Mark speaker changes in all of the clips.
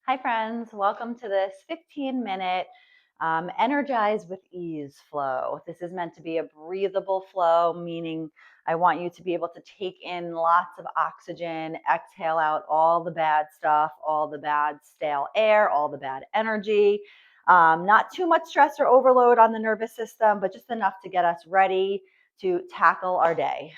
Speaker 1: Hi, friends. Welcome to this 15-minute Energize with Ease flow. This is meant to be a breathable flow, meaning I want you to be able to take in lots of oxygen, exhale out all the bad stuff, all the bad stale air, all the bad energy. Not too much stress or overload on the nervous system, but just enough to get us ready to tackle our day,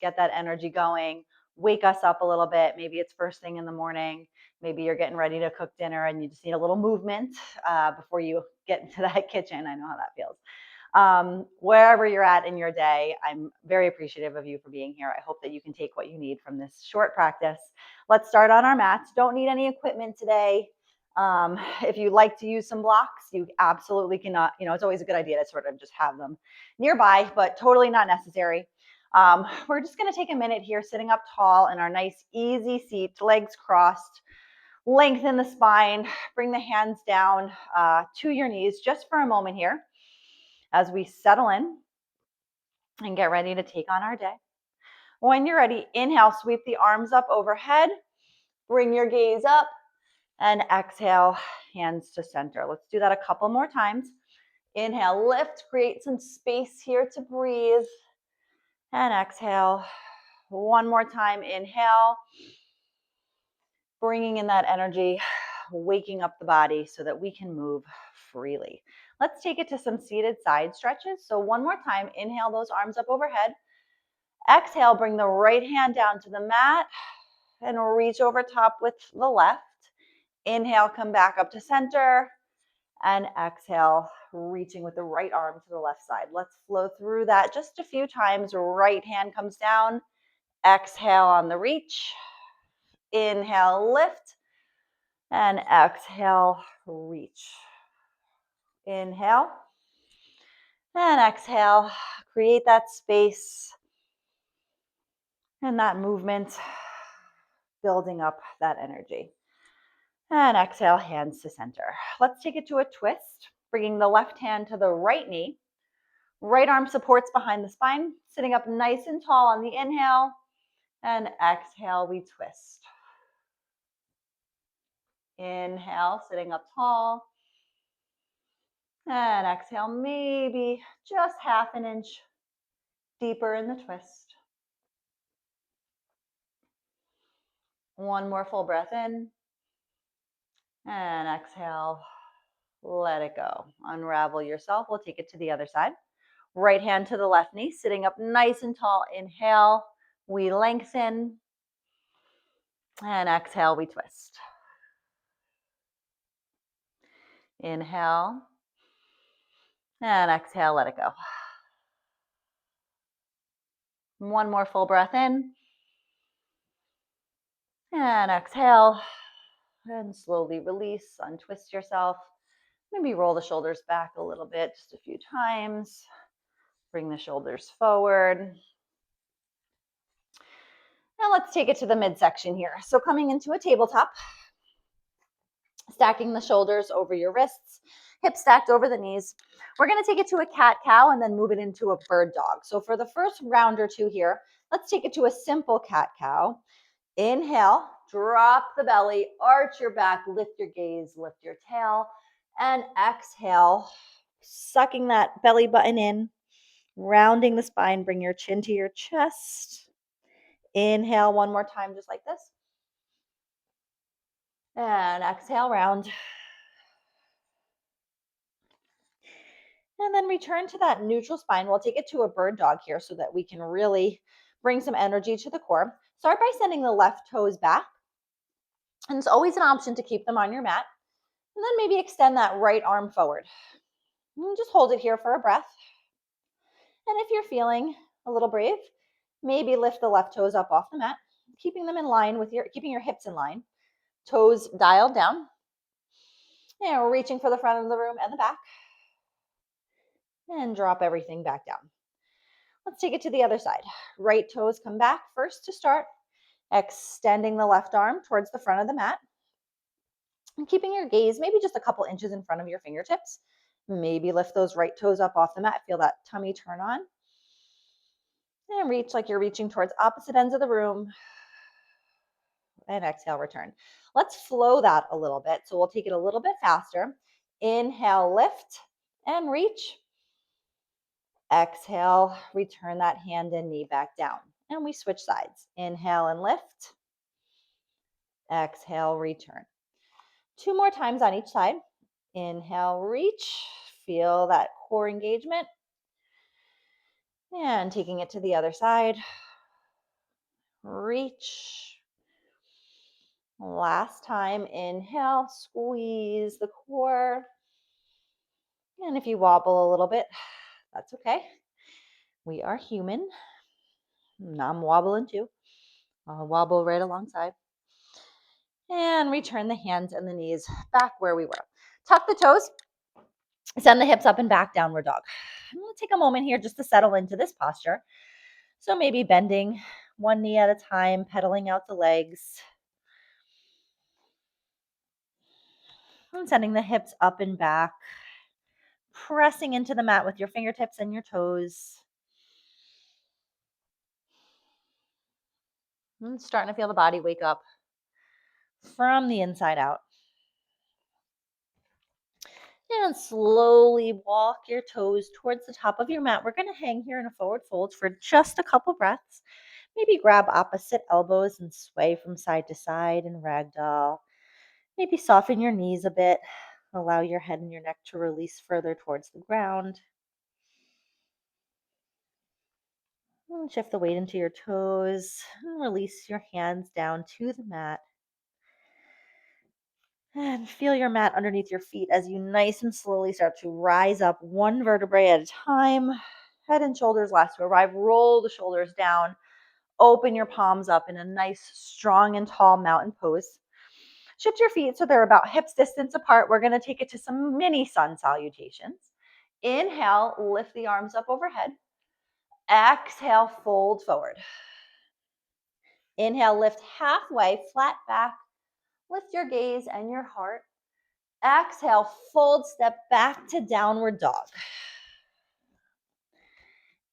Speaker 1: get that energy going, wake us up a little bit. Maybe it's first thing in the morning. Maybe you're getting ready to cook dinner and you just need a little movement before you get into that kitchen. I know how that feels. Wherever you're at in your day, I'm very appreciative of you for being here. I hope that you can take what you need from this short practice. Let's start on our mats. Don't need any equipment today. If you like to use some blocks, you absolutely cannot. It's always a good idea to sort of just have them nearby, but totally not necessary. We're just going to take a minute here sitting up tall in our nice easy seat, legs crossed. Lengthen the spine, bring the hands down to your knees just for a moment here as we settle in and get ready to take on our day. When you're ready, inhale, sweep the arms up overhead, bring your gaze up, and exhale, hands to center. Let's do that a couple more times. Inhale, lift, create some space here to breathe, and exhale. One more time, inhale, bringing in that energy, waking up the body so that we can move freely. Let's take it to some seated side stretches. So one more time, inhale those arms up overhead. Exhale, bring the right hand down to the mat and reach over top with the left. Inhale, come back up to center, and exhale, reaching with the right arm to the left side. Let's flow through that just a few times. Right hand comes down. Exhale on the reach. Inhale, lift. And exhale, reach. Inhale. And exhale. Create that space and that movement, building up that energy. And exhale, hands to center. Let's take it to a twist, bringing the left hand to the right knee. Right arm supports behind the spine, sitting up nice and tall on the inhale. And exhale, we twist. Inhale, sitting up tall. And exhale, maybe just half an inch deeper in the twist. One more full breath in. And exhale, let it go. Unravel yourself. We'll take it to the other side. Right hand to the left knee, sitting up nice and tall. Inhale, we lengthen. And exhale, we twist. Inhale. And exhale, let it go. One more full breath in. And exhale. And slowly release, untwist yourself. Maybe roll the shoulders back a little bit, just a few times. Bring the shoulders forward. Now let's take it to the midsection here. So coming into a tabletop, stacking the shoulders over your wrists, hips stacked over the knees. We're going to take it to a cat-cow and then move it into a bird dog. So for the first round or two here, let's take it to a simple cat-cow. Inhale, drop the belly, arch your back, lift your gaze, lift your tail, and exhale, sucking that belly button in, rounding the spine, bring your chin to your chest. Inhale one more time, just like this. And exhale, round. And then return to that neutral spine. We'll take it to a bird dog here so that we can really bring some energy to the core. Start by sending the left toes back. And it's always an option to keep them on your mat. And then maybe extend that right arm forward. And just hold it here for a breath. And if you're feeling a little brave, maybe lift the left toes up off the mat, keeping them in line with keeping your hips in line. Toes dialed down. And we're reaching for the front of the room and the back. And drop everything back down. Let's take it to the other side. Right toes come back first to start. Extending the left arm towards the front of the mat. And keeping your gaze maybe just a couple inches in front of your fingertips. Maybe lift those right toes up off the mat. Feel that tummy turn on. And reach like you're reaching towards opposite ends of the room. And exhale, return. Let's flow that a little bit. So we'll take it a little bit faster. Inhale, lift and reach. Exhale, return that hand and knee back down. And we switch sides. Inhale and lift. Exhale, return. 2 more times on each side. Inhale, reach. Feel that core engagement. And taking it to the other side. Reach. Last time, inhale, squeeze the core. And if you wobble a little bit, that's okay. We are human. I'm wobbling too. I'll wobble right alongside. And return the hands and the knees back where we were. Tuck the toes. Send the hips up and back, downward dog. I'm going to take a moment here just to settle into this posture. So maybe bending one knee at a time, pedaling out the legs. And sending the hips up and back. Pressing into the mat with your fingertips and your toes. And starting to feel the body wake up from the inside out. And slowly walk your toes towards the top of your mat. We're going to hang here in a forward fold for just a couple breaths. Maybe grab opposite elbows and sway from side to side in ragdoll. Maybe soften your knees a bit. Allow your head and your neck to release further towards the ground. And shift the weight into your toes. And release your hands down to the mat. And feel your mat underneath your feet as you nice and slowly start to rise up one vertebrae at a time. Head and shoulders last to arrive. Roll the shoulders down. Open your palms up in a nice, strong and tall mountain pose. Shift your feet so they're about hips distance apart. We're going to take it to some mini sun salutations. Inhale, lift the arms up overhead. Exhale, fold forward. Inhale, lift halfway, flat back. Lift your gaze and your heart. Exhale, fold, step back to downward dog.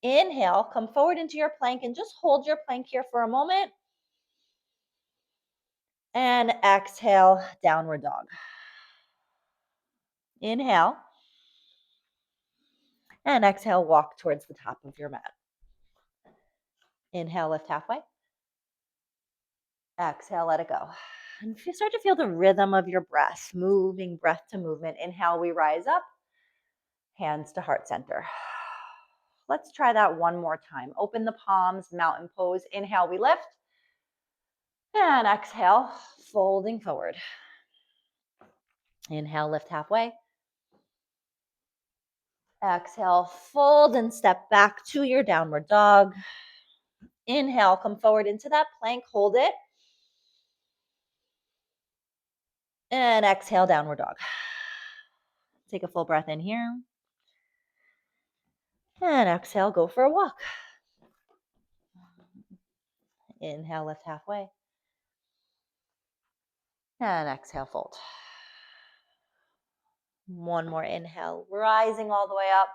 Speaker 1: Inhale, come forward into your plank and just hold your plank here for a moment. And exhale, downward dog. Inhale. And exhale, walk towards the top of your mat. Inhale, lift halfway. Exhale, let it go. And start to feel the rhythm of your breath, moving breath to movement. Inhale, we rise up. Hands to heart center. Let's try that one more time. Open the palms, mountain pose. Inhale, we lift. And exhale, folding forward. Inhale, lift halfway. Exhale, fold and step back to your downward dog. Inhale, come forward into that plank, hold it. And exhale, downward dog. Take a full breath in here. And exhale, go for a walk. Inhale, lift halfway. And exhale, fold. One more inhale, rising all the way up.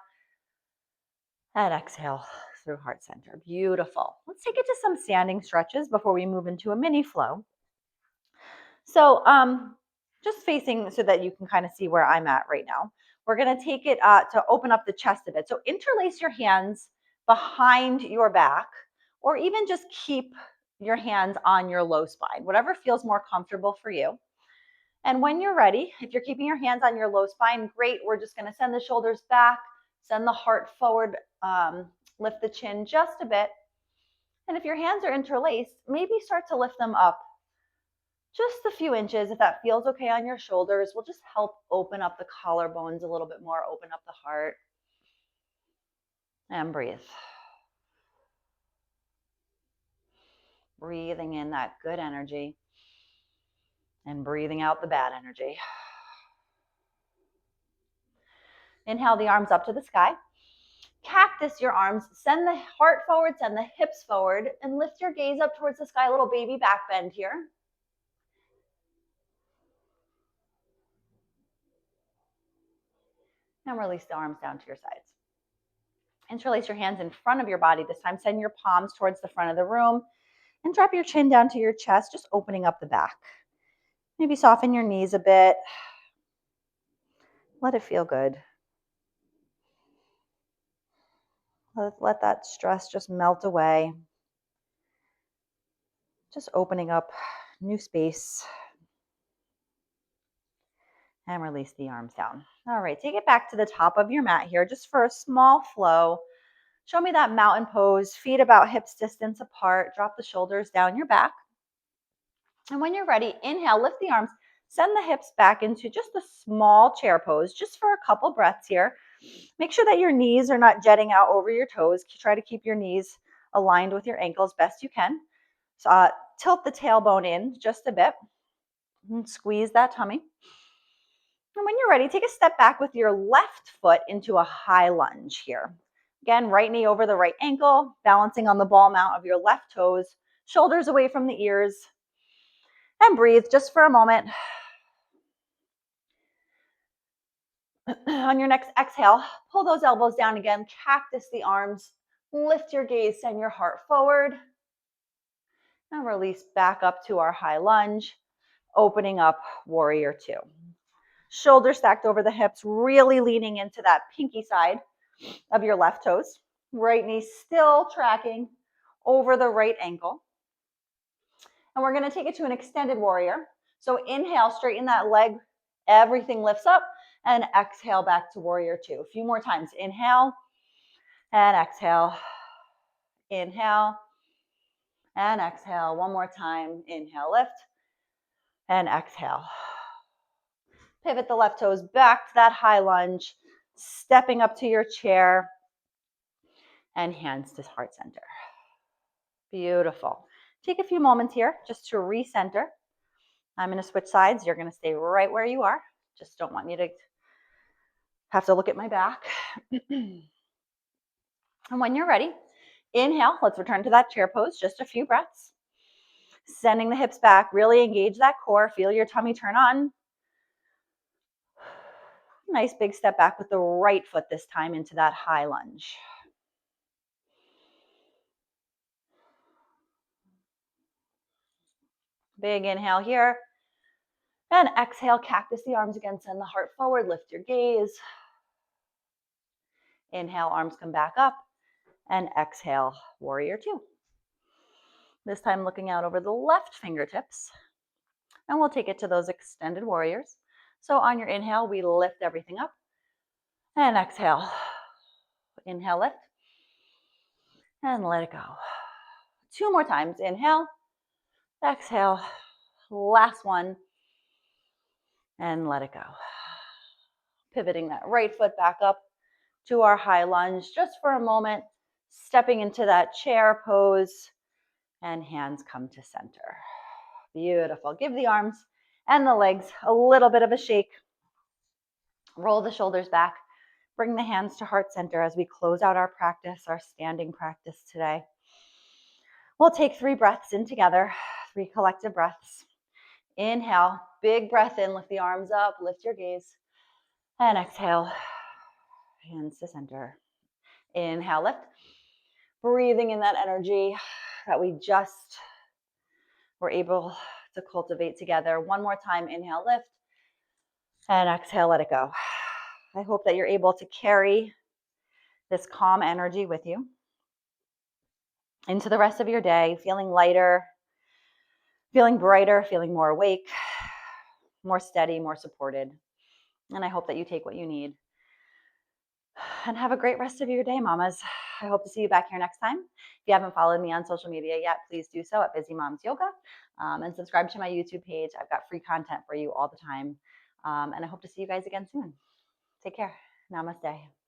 Speaker 1: And exhale through heart center. Beautiful. Let's take it to some standing stretches before we move into a mini flow. So just facing so that you can kind of see where I'm at right now. We're going to take it to open up the chest a bit. So interlace your hands behind your back, or even just keep your hands on your low spine, whatever feels more comfortable for you. And when you're ready, if you're keeping your hands on your low spine, great. We're just going to send the shoulders back, send the heart forward, lift the chin just a bit. And if your hands are interlaced, maybe start to lift them up just a few inches. If that feels okay on your shoulders, will just help open up the collarbones a little bit more, open up the heart. And breathe. Breathing in that good energy and breathing out the bad energy. Inhale the arms up to the sky. Cactus your arms, send the heart forward, send the hips forward, and lift your gaze up towards the sky. A little baby back bend here. And release the arms down to your sides. Interlace your hands in front of your body this time. Send your palms towards the front of the room. And drop your chin down to your chest, just opening up the back. Maybe soften your knees a bit. Let it feel good. Let that stress just melt away. Just opening up new space. And release the arms down. All right, take it back to the top of your mat here, just for a small flow. Show me that mountain pose, feet about hips distance apart. Drop the shoulders down your back. And when you're ready, inhale, lift the arms, send the hips back into just a small chair pose, just for a couple breaths here. Make sure that your knees are not jetting out over your toes. Try to keep your knees aligned with your ankles best you can. So, tilt the tailbone in just a bit and squeeze that tummy. And when you're ready, take a step back with your left foot into a high lunge here. Again, right knee over the right ankle, balancing on the ball mount of your left toes, shoulders away from the ears. And breathe just for a moment. On your next exhale, pull those elbows down again, cactus the arms, lift your gaze, send your heart forward. And release back up to our high lunge, opening up warrior two. Shoulders stacked over the hips, really leaning into that pinky side of your left toes. Right knee still tracking over the right ankle. And we're going to take it to an extended warrior. So inhale, straighten that leg, everything lifts up, and exhale back to warrior two. A few more times. Inhale and exhale. Inhale and exhale. One more time. Inhale, lift, and exhale. Pivot the left toes back to that high lunge, stepping up to your chair, and hands to heart center. Beautiful. Take a few moments here just to recenter. I'm going to switch sides. You're going to stay right where you are. Just don't want you to have to look at my back. And when you're ready, inhale. Let's return to that chair pose. Just a few breaths. Sending the hips back. Really engage that core. Feel your tummy turn on. Nice big step back with the right foot this time into that high lunge. Big inhale here. And exhale, cactus the arms again. Send the heart forward. Lift your gaze. Inhale, arms come back up. And exhale, warrior two. This time looking out over the left fingertips. And we'll take it to those extended warriors. So on your inhale, we lift everything up. And exhale. Inhale, lift. And let it go. Two more times. Inhale. Exhale. Last one. And let it go. Pivoting that right foot back up to our high lunge just for a moment. Stepping into that chair pose. And hands come to center. Beautiful. Give the arms and the legs a little bit of a shake. Roll the shoulders back. Bring the hands to heart center as we close out our practice, our standing practice today. We'll take 3 breaths in together, 3 collective breaths. Inhale, big breath in, lift the arms up, lift your gaze. And exhale, hands to center. Inhale, lift. Breathing in that energy that we just were able to cultivate together. One more time, inhale, lift. And exhale, let it go. I hope that you're able to carry this calm energy with you into the rest of your day, feeling lighter, feeling brighter, feeling more awake, more steady, more supported. And I hope that you take what you need. And have a great rest of your day, mamas. I hope to see you back here next time. If you haven't followed me on social media yet, please do so at Busy Moms Yoga, and subscribe to my YouTube page. I've got free content for you all the time. And I hope to see you guys again soon. Take care. Namaste.